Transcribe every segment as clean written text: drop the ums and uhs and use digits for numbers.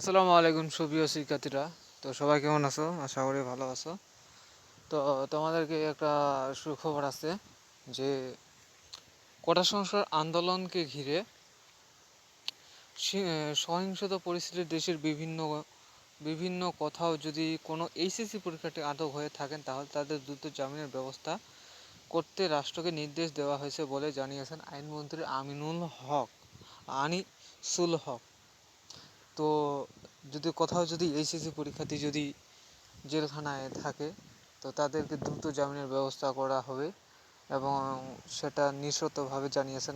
আসসালামু আলাইকুম সুপ্রিয় শিক্ষার্থীরা। তো সবাই কেমন আছো? আশা করি ভালো আছো। তো তোমাদেরকে একটা সুখবর আছে যে কোটা সংস্কার আন্দোলনকে ঘিরে সহিংসত পরিস্থিতির দেশের বিভিন্ন বিভিন্ন কোথাও যদি কোনো এইচএসসি পরীক্ষার্থী আটক হয়ে থাকেন তাহলে তাদের দ্রুত জামিনের ব্যবস্থা করতে রাষ্ট্রকে নির্দেশ দেওয়া হয়েছে বলে জানিয়েছেন আইনমন্ত্রী আনিসুল হক। তো কোথাও যদি এইচএসসি পরীক্ষার্থী যদি জেলখানায় থাকে তো তাদেরকে দ্রুত জামিনের ব্যবস্থা করা হবে এবং সেটা নিঃশর্তভাবে জানিয়েছেন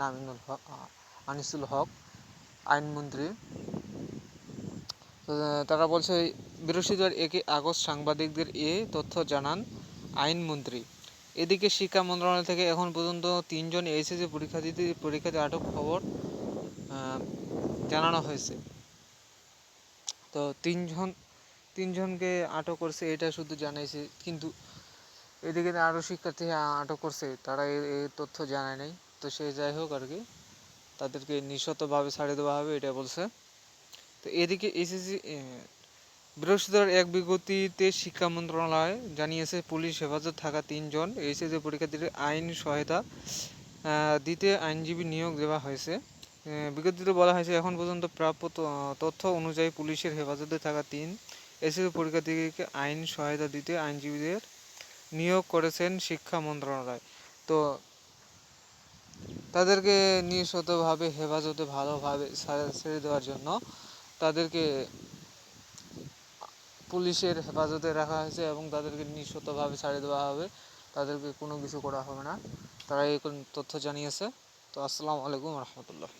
আনিসুল হক আইনমন্ত্রী। তারা বলছে বৃহস্পতিবার 1 আগস্ট সাংবাদিকদের এ তথ্য জানান আইনমন্ত্রী। এদিকে শিক্ষা মন্ত্রণালয় থেকে এখন পর্যন্ত 3জন এইচএসসি পরীক্ষার্থী আটক খবর জানানো হয়েছে। তো তিনজনকে আটক করছে এটা শুধু জানাইছে, কিন্তু এদিকে আরও শিক্ষার্থী আটক করছে, তারা এই তথ্য জানায় নাই। তো সে যাই হোক আর কি, তাদেরকে নিঃশর্তভাবে ছাড়িয়ে দেওয়া হবে এটা বলছে। তো এদিকে এসএসসি বৃহস্পতিবার এক বিজ্ঞপ্তিতে শিক্ষা মন্ত্রণালয় জানিয়েছে পুলিশ হেফাজত থাকা 3জন এইচএসসি পরীক্ষার্থীদের আইন সহায়তা দিতে আইনজীবী নিয়োগ দেওয়া হয়েছে। বিজ্ঞপ্তিতে বলা হয়েছে এখন পর্যন্ত প্রাপ্ত তথ্য অনুযায়ী পুলিশের হেফাজতে থাকা 3 এসএসসি পরীক্ষার্থীকে আইন সহায়তা দিতে আইনজীবীদের নিয়োগ করেছেন শিক্ষা মন্ত্রণালয়। তো তাদেরকে নিঃশর্তভাবে হেফাজতে ভালোভাবে ছেড়ে দেওয়ার জন্য তাদেরকে পুলিশের হেফাজতে রাখা হয়েছে এবং তাদেরকে নিঃশর্তভাবে ছাড়ে দেওয়া হবে, তাদেরকে কোনো কিছু করা হবে না। তারা এই তথ্য জানিয়েছে। তো আসসালামু আলাইকুম রহমতুল্লাহ।